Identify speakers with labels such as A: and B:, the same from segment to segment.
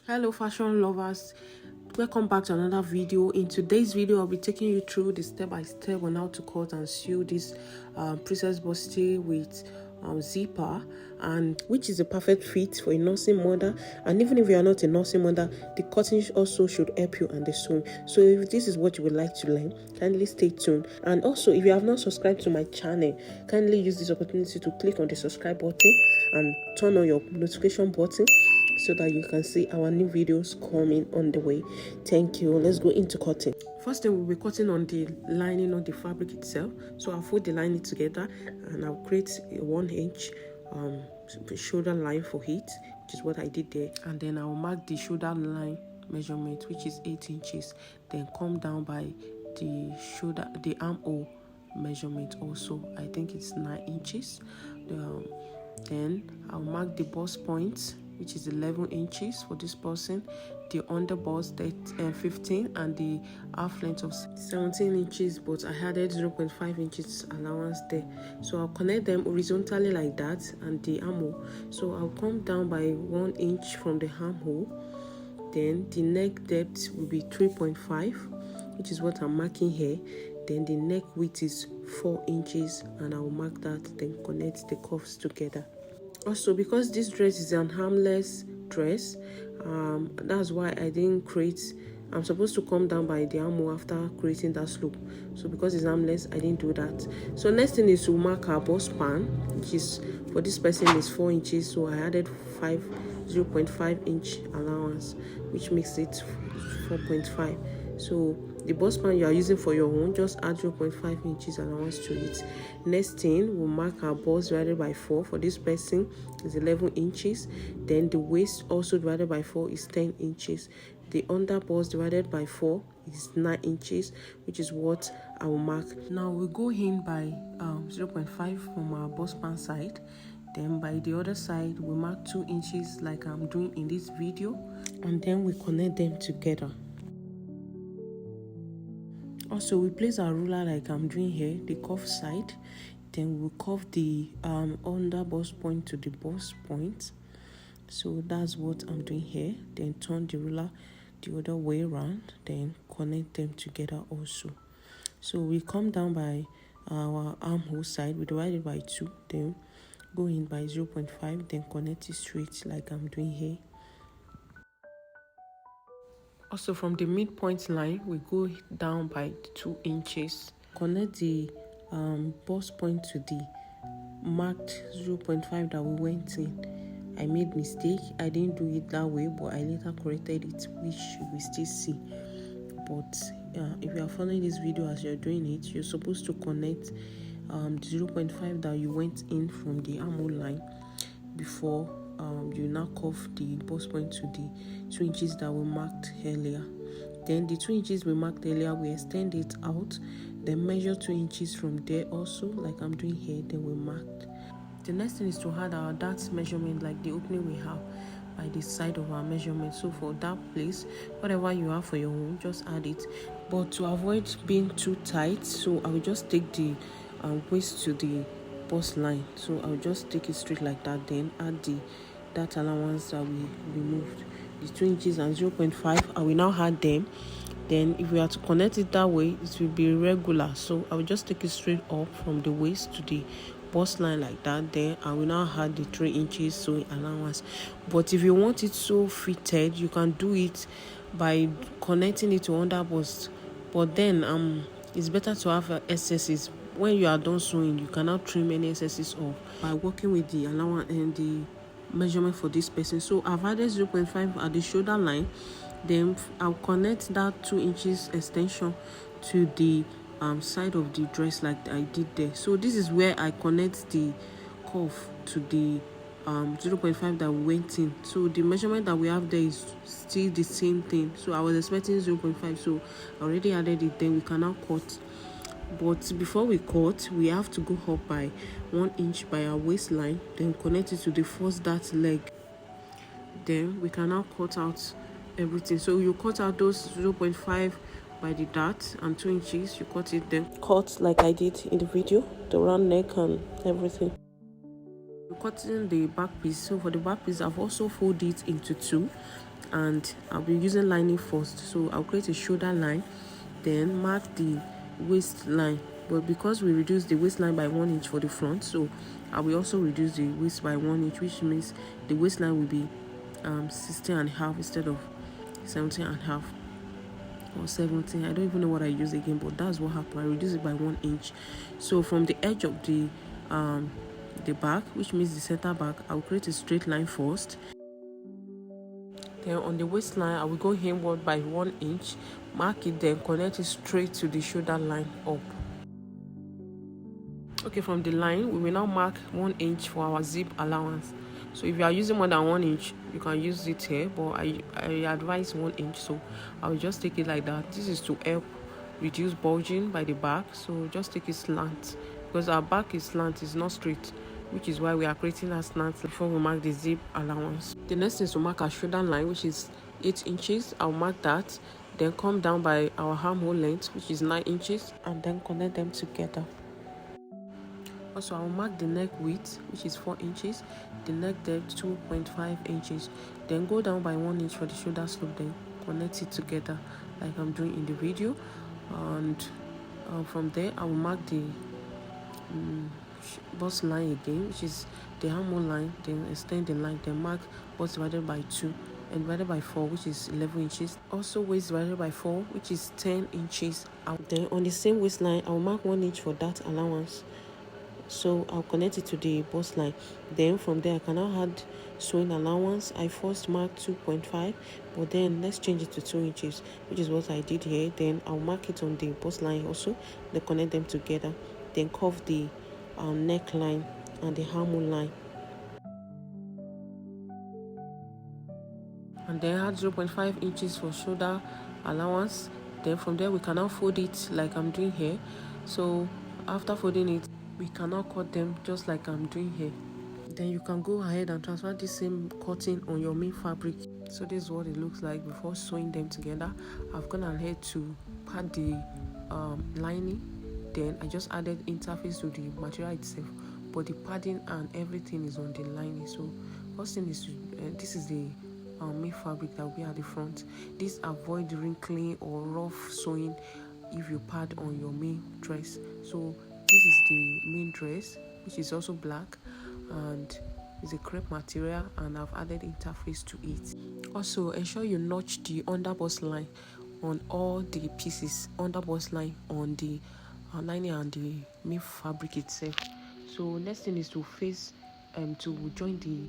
A: Hello fashion lovers, welcome back to another video. In today's video I'll be taking you through the step-by-step on how to cut and sew this princess bustier with zipper, and which is a perfect fit for a nursing mother. And even if you are not a nursing mother, the cutting also should help you and the sewing. So if this is what you would like to learn, kindly stay tuned. And also, if you have not subscribed to my channel, kindly use this opportunity to click on the subscribe button and turn on your notification button so that you can see our new videos coming on the way. Thank you. Let's go into cutting. First thing, we'll be cutting on the lining of the fabric itself. So I'll fold the lining together and I'll create a 1 inch shoulder line for it, which is what I did there. And then I'll mark the shoulder line measurement, which is 8 inches. Then come down by the armhole measurement also. I think it's 9 inches. Then I'll mark the bust point, which is 11 inches for this person, the under bust 15, and the half length of 17 inches, but I added 0.5 inches allowance there. So I'll connect them horizontally like that, and the armhole. So I'll come down by 1 inch from the armhole. Then the neck depth will be 3.5, which is what I'm marking here. Then the neck width is 4 inches, and I'll mark that, then connect the cuffs together. Also, because this dress is an armless dress, that's why I didn't create. I'm supposed to come down by the armhole after creating that slope. So because it's armless, I didn't do that. So next thing is to mark our bust span, which is for this person is 4 inches. So I added 0.5 inch allowance, which makes it 4.5. So the bust span you are using for your own, just add 0.5 inches allowance to it. Next thing, we'll mark our bust divided by 4. For this person is 11 inches. Then the waist also divided by 4 is 10 inches. The under bust divided by 4 is 9 inches, which is what I will mark. Now we go in by 0.5 from our bust span side. Then by the other side, we mark 2 inches like I'm doing in this video, and then we connect them together. Also, we place our ruler like I'm doing here, the cuff side. Then we'll cuff the under bust point to the bust point. So that's what I'm doing here. Then turn the ruler the other way around, then connect them together also. So we come down by our armhole side, we divide it by 2, then go in by 0.5, then connect it straight like I'm doing here. Also, from the midpoint line, we go down by 2 inches. Connect the bust point to the marked 0.5 that we went in. I made mistake. I didn't do it that way, but I later corrected it, which we still see. But if you are following this video as you're doing it, you're supposed to connect the 0.5 that you went in from the armhole line before you now cuff the bust point to the 2 inches that we marked earlier. Then the 2 inches we marked earlier, we extend it out, then measure 2 inches from there also, like I'm doing here, then we marked. The next thing is to add our dart measurement, like the opening we have by the side of our measurement. So for that place, whatever you have for your own, just add it. But to avoid being too tight, so I will just take the waist to the bust line. So I'll just take it straight like that, then add that allowance that we removed, the 2 inches and 0.5. I will now add them. Then if we are to connect it that way, it will be irregular. So I will just take it straight up from the waist to the bust line like that. Then I will now add the 3 inches sewing allowance. But if you want it so fitted, you can do it by connecting it to under bust. But then it's better to have excesses. When you are done sewing, you cannot trim any excesses off by working with the allowance and the measurement for this person. So I've added 0.5 at the shoulder line. Then I'll connect that 2 inches extension to the side of the dress like I did there. So this is where I connect the cuff to the 0.5 that we went in. So the measurement that we have there is still the same thing. So I was expecting 0.5, so I already added it. Then we can now cut. But before we cut, we have to go up by 1 inch by our waistline, then connect it to the first dart leg. Then we can now cut out everything. So you cut out those 0.5 by the dart and 2 inches, you cut it, then cut like I did in the video, the round neck and everything. We're cutting the back piece. So for the back piece, I've also folded it into 2. and I'll be using lining first. So I'll create a shoulder line, then mark the waistline. But because we reduce the waistline by 1 inch for the front, so I will also reduce the waist by 1 inch, which means the waistline will be 16 and a half instead of 17 and a half or 17. I don't even know what I use again, but that's what happened. I reduce it by 1 inch. So from the edge of the back, which means the center back, I'll create a straight line first. Then on the waistline, I will go inward by 1 inch, mark it, then connect it straight to the shoulder line up. Okay, from the line, we will now mark 1 inch for our zip allowance. So if you are using more than 1 inch, you can use it here, but I advise 1 inch, so I will just take it like that. This is to help reduce bulging by the back, so just take it slant, because our back is slant, it's not straight, which is why we are creating a slant before we mark the zip allowance. The next is to mark our shoulder line, which is 8 inches. I'll mark that, then come down by our armhole length, which is 9 inches, and then connect them together. Also, I'll mark the neck width, which is 4 inches, the neck depth 2.5 inches, then go down by 1 inch for the shoulder slope, then connect it together like I'm doing in the video. And from there, I will mark the bust line again, which is the armhole line, then extend the line, then mark bust divided by 2 and divided by 4, which is 11 inches. Also waist divided by 4, which is 10 inches. Then on the same waistline, I'll mark 1 inch for that allowance. So I'll connect it to the bust line. Then from there, I can now add sewing allowance. I first marked 2.5, but then let's change it to 2 inches, which is what I did here. Then I'll mark it on the bust line also, then connect them together, then curve the neckline and the armhole line, and then add 0.5 inches for shoulder allowance. Then from there, we can now fold it like I'm doing here. So after folding it, we can now cut them just like I'm doing here. Then you can go ahead and transfer the same cutting on your main fabric. So this is what it looks like before sewing them together. I've gone ahead to pad the lining, then I just added interface to the material itself, but the padding and everything is on the lining. So first thing is this is the main fabric that will be at the front. This avoid wrinkling or rough sewing if you pad on your main dress. So this is the main dress, which is also black and is a crepe material, and I've added interface to it. Also, ensure you notch the underbust line on all the pieces, underbust line on the lining and the main fabric itself. So next thing is to face to join the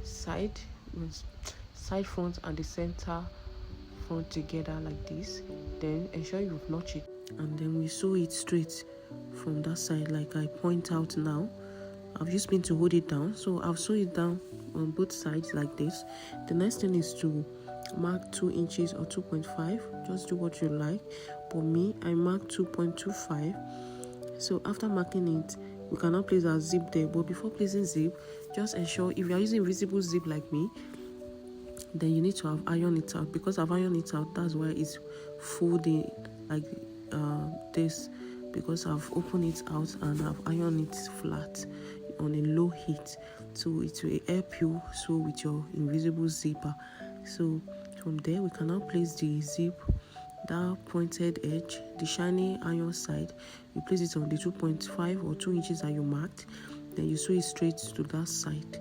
A: side front and the center front together like this. Then ensure you've notched it, and then we sew it straight from that side like I point out now. I've used pin to hold it down, so I'll sew it down on both sides like this. The next thing is to mark 2 inches or 2.5, just do what you like. For me, I mark 2.25. So after marking it, we can now place our zip there, but before placing zip, just ensure if you are using invisible zip like me, then you need to have iron it out. Because I've ironed it out, that's why it's folding like this, because I've opened it out and I've ironed it flat on a low heat, so it will help you sew with your invisible zipper. So from there, we can now place the zip, that pointed edge, the shiny iron side, you place it on the 2.5 or 2 inches that you marked, then you sew it straight to that side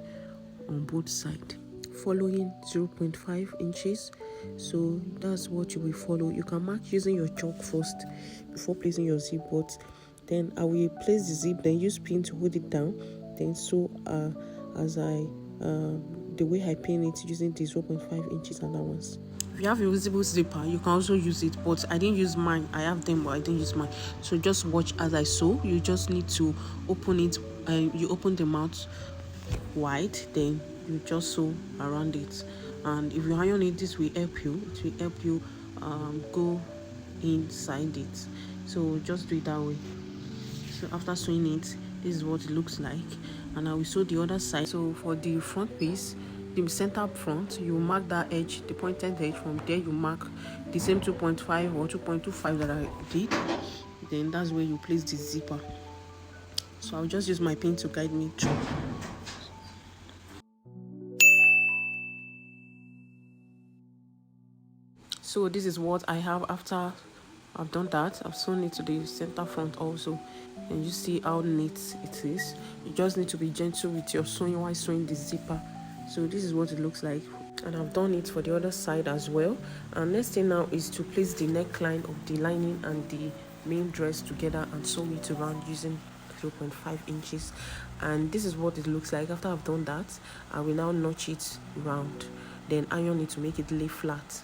A: on both sides, following 0.5 inches. So that's what you will follow. You can mark using your chalk first before placing your zip, but then I will place the zip, then use pin to hold it down, then sew as I the way I pin it using the 0.5 inches allowance. If you have a visible zipper, you can also use it, but I didn't use mine. I have them, but I didn't use mine. So just watch as I sew. You just need to open it, you open the mouth wide, then you just sew around it. And if you iron it, this will help you. It will help you go inside it. So just do it that way. So after sewing it, this is what it looks like, and I will sew the other side. So for the front piece, the center front, you mark that edge, the pointed edge. From there, you mark the same 2.5 or 2.25 that I did. Then that's where you place the zipper. So I'll just use my pin to guide me through. So this is what I have after I've done that. I've sewn it to the center front also, and you see how neat it is. You just need to be gentle with your sewing while sewing the zipper. So this is what it looks like, and I've done it for the other side as well. And next thing now is to place the neckline of the lining and the main dress together and sew it around using 0.5 inches. And this is what it looks like after I've done that. I will now notch it round, then iron it to make it lay flat.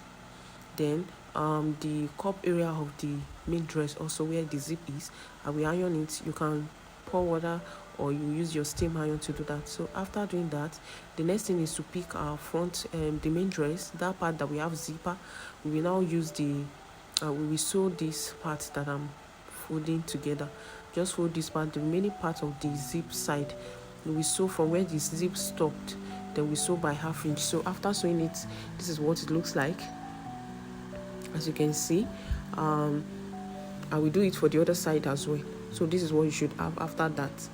A: Then the cup area of the main dress, also where the zip is, I will iron it. You can pour water or you use your steam iron to do that. So after doing that, the next thing is to pick our front, the main dress, that part that we have zipper. We will now use the we will sew this part that I'm folding together. Just fold this part, the remaining part of the zip side we will sew from where the zip stopped, then we sew by 1/2 inch. So after sewing it, this is what it looks like. As you can see, I will do it for the other side as well. So this is what you should have after that.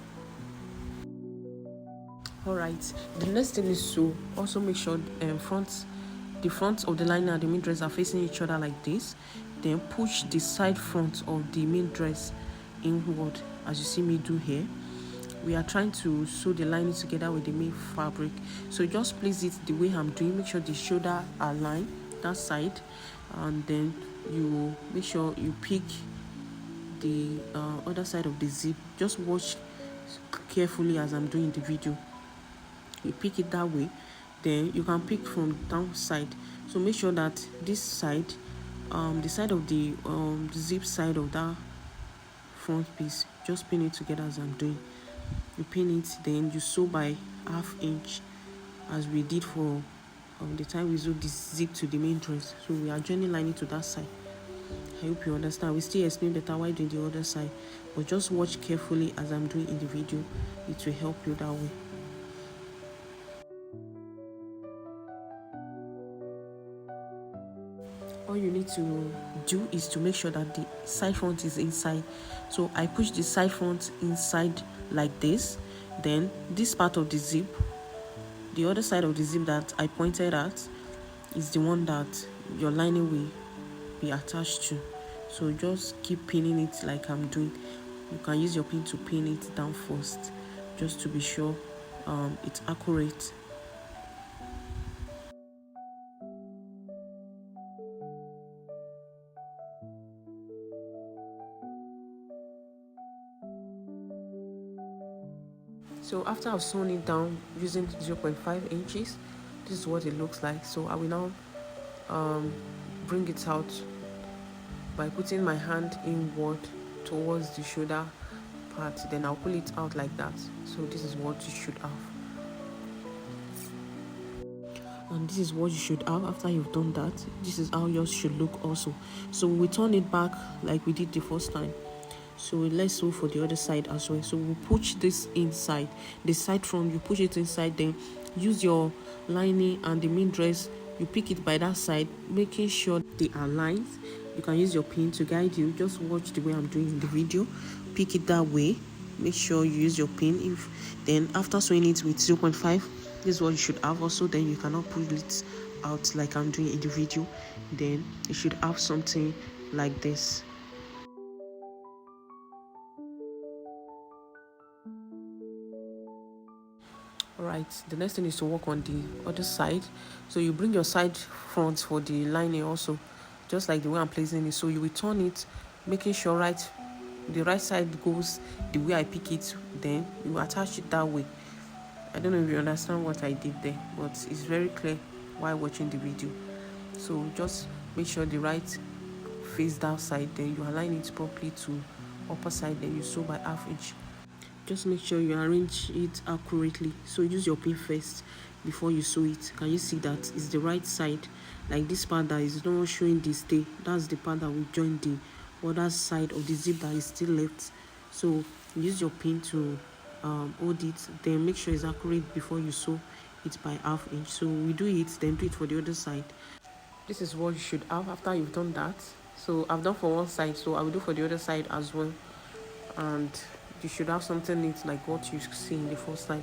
A: All right, the next thing is to also make sure the front of the liner and the main dress are facing each other like this. Then push the side front of the main dress inward, as you see me do here. We are trying to sew the lining together with the main fabric, so just place it the way I'm doing. Make sure the shoulder are lined that side, and then you make sure you pick the other side of the zip. Just watch carefully as I'm doing the video. You pick it that way, then you can pick from down side. So make sure that this side, the side of the zip side of that front piece, just pin it together as I'm doing. You pin it, then you sew by 1/2 inch as we did for the time we sewed this zip to the main dress. So we are joining lining to that side. I hope you understand. We still explain better while doing the other side, but just watch carefully as I'm doing in the video. It will help you that way. All you need to do is to make sure that the side front is inside. So I push the side front inside like this. Then this part of the zip, the other side of the zip that I pointed at, is the one that your lining will be attached to. So just keep pinning it like I'm doing. You can use your pin to pin it down first, just to be sure it's accurate. So after I've sewn it down using 0.5 inches, this is what it looks like. So I will now bring it out by putting my hand inward towards the shoulder part. Then I'll pull it out like that. So this is what you should have. And this is what you should have after you've done that. This is how yours should look also. So we turn it back like we did the first time. So let's sew for the other side as well. So we'll push this inside, the side front, you push it inside, then use your lining and the main dress, you pick it by that side, making sure they are lined. You can use your pin to guide you. Just watch the way I'm doing in the video. Pick it that way. Make sure you use your pin. Then after sewing it with 0.5, this is what you should have also. Then you cannot pull it out like I'm doing in the video. Then you should have something like this. Alright, the next thing is to work on the other side. So you bring your side front for the lining also, just like the way I'm placing it. So you will turn it, making sure the right side goes the way I pick it. Then you attach it that way. I don't know if you understand what I did there, but it's very clear while watching the video. So just make sure the right face that side, then you align it properly to upper side, then you sew by 1/2 inch. Just make sure you arrange it accurately. So use your pin first before you sew it. Can you see that it's the right side? Like this part that is not showing the stay, that's the part that will join the other side of the zip that is still left. So use your pin to hold it, then make sure it's accurate before you sew it by 1/2 inch. So we do it, then do it for the other side. This is what you should have after you've done that. So I've done for one side, so I will do for the other side as well. And you should have something neat like what you see in the first side.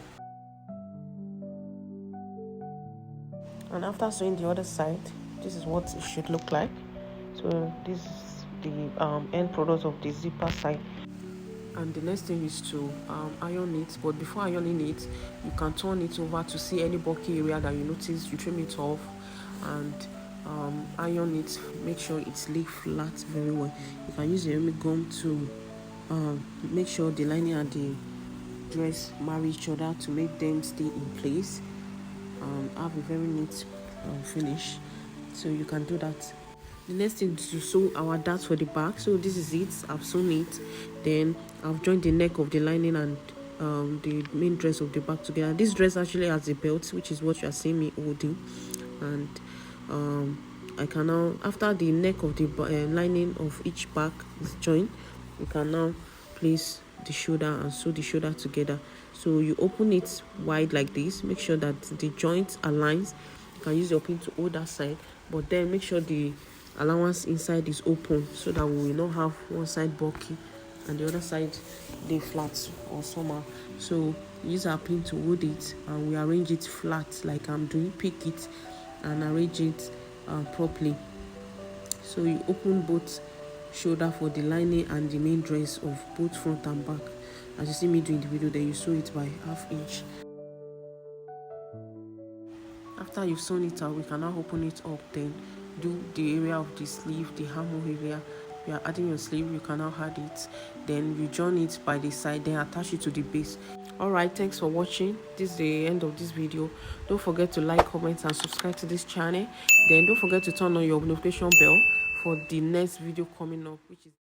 A: And after sewing the other side, this is what it should look like. So this is the end product of the zipper side. And the next thing is to iron it, but before ironing it, you can turn it over to see any bulky area that you notice. You trim it off and iron it. Make sure it's laid flat very well. You can use the Remy gum to make sure the lining and the dress marry each other to make them stay in place. Have a very neat finish, so you can do that. The next thing is to sew our darts for the back. So this is it. I've sewn it, then I've joined the neck of the lining and the main dress of the back together. This dress actually has a belt, which is what you are seeing me holding, and I can now, after the neck of the lining of each back is joined, you can now place the shoulder and sew the shoulder together. So you open it wide like this, make sure that the joint aligns. You can use your pin to hold that side, but then make sure the allowance inside is open so that we will not have one side bulky and the other side they flat or somehow. So use our pin to hold it and we arrange it flat like I'm doing. Pick it and arrange it properly. So you open both shoulder for the lining and the main dress of both front and back as you see me doing the video. Then you sew it by 1/2 inch. After you've sewn it out, we can now open it up. Then do the area of the sleeve, the armhole area. You are adding your sleeve, you can now add it. Then you join it by the side, then attach it to the base. Alright, thanks for watching. This is the end of this video. Don't forget to like, comment and subscribe to this channel. Then don't forget to turn on your notification bell for the next video coming up, which is